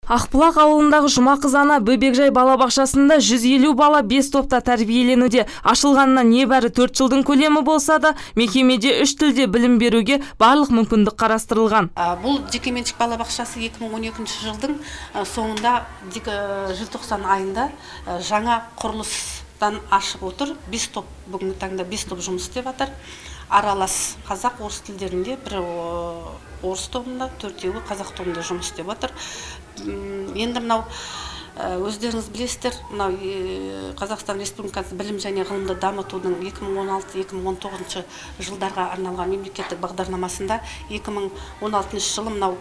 Ақбұлақ ауылындағы Жұмақыз ана бөбекжай балабақшасында 150 бала 5 топта тәрбиеленуде. Ашылғанына небәрі 4 жылдың көлемі болса да, мекемеде 3 тілде білім беруге барлық мүмкіндік қарастырылған. Бұл жекеменшік балабақшасы 2012 жылдың соңында желтоқсан айында жаңа құрылыстан ашып отыр. 5 топ, бүгінгі таңда 5 топ жұмыс істеп жатыр. Аралас қазақ орыс тілдерінде, бір орыс тобында, 4-еуі қазақ тобында жұмыс істеп жатыр. Енді мынау өздеріңіз білесіздер, мынау Қазақстан Республикасы білім және ғылымды дамытудың 2016-2019 жылдарға арналған мемлекеттік бағдарламасында 2016 жылы мынау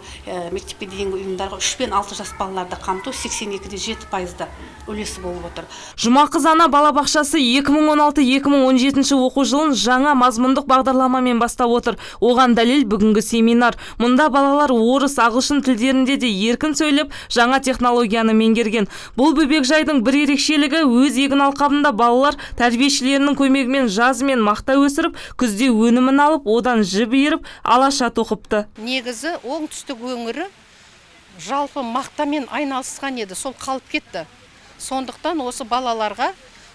мектепке дейінгі ұйымдарға 3 пен 6 жас балаларды қамту 82,7% үлесі болып отыр. Жұмақыз ана балабақшасы 2016-2017 оқу жылын жаңа мазмұндық бағдарламамен бастап отыр. Оған дәлел бүгінгі семинар. Мұнда балалар орыс, ағылшын тілдерінде де еркін сөйлеп, жаңа технологияны меңгерген. Бұл бөбекжайдың бір ерекшелігі өз егін алқабында балалар тәрбиешілерінің көмегімен жазымен мақта өсіріп, күзде өнімін алып, одан жіп иіріп, алаша тоқыпты. Негізі оңтүстік өңірі жалпы мақтамен айналысқан еді, сол қалып кетті. Сондықтан осы балаларға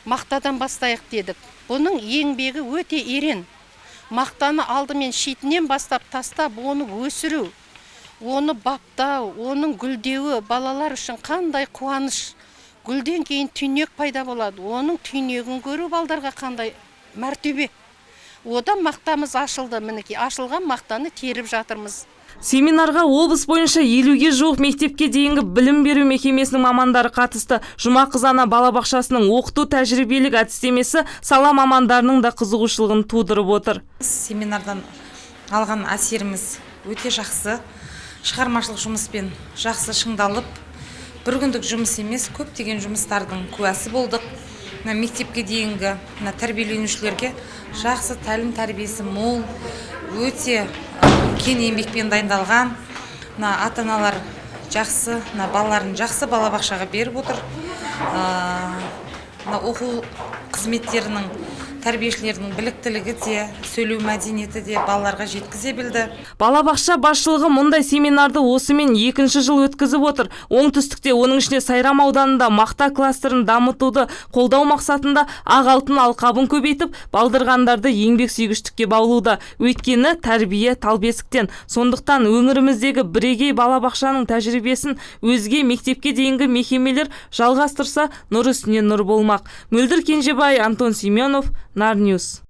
мақтадан бастайық дедік. Бұның еңбегі өте ерен. Мақтаны алдымен шетінен бастап тастап, оны өсіру, оны баптау, оның гүлдеуі балалар үшін қандай қуаныш. Гүлден кейін түйнек пайда болады. Оның түйнегін көру балдарға қандай мәртебе. Одан мақтамыз ашылды. Мінекей ашылған мақтаны теріп жатырмыз. Семинарға облыс бойынша 50-ге жуық мектепке дейінгі білім беру мекемесінің мамандары қатысты. Жұмақыз ана балабақшасының оқыту тәжірибелік әдістемесі сала мамандарының да қызығушылығын тудырып отыр. Семинардан алған әсеріміз өте жақсы. Шығармашылық жұмыспен жақсы шыңдалып, бір күндік жұмыс емес, көптеген жұмыстардың куәсі болдық. Мектепке дейінгі тәрбиеленушілерге жақсы тәлім тәрбиесі мол, өте үлкен еңбекпен дайындалған. Ата-аналар жақсы, балаларын жақсы балабақшаға беріп отыр. Оқу қызметтерінің тәрбиешілердің біліктілігі де, сөйлеу мәдениеті де балаларға жеткізе білді. Балабақша басшылығы мұндай семинарды осымен 2-ші жыл өткізіп отыр. Оңтүстікте, оның ішіне Сайрам ауданында мақта кластерін дамытуды қолдау мақсатында ақ алтын алқабын көбейтіп, балдырғандарды еңбек сүйгіштікке баулуда. Өйткені тәрбие талбесіктен. Сондықтан өңіріміздегі бірегей балабақшаның тәжірибесін өзге мектепке дейінгі мекемелер жалғастырса, нұр үстіне нұр болмақ. Мөлдір Кенжебай, Антон Семенов, Нарньюс.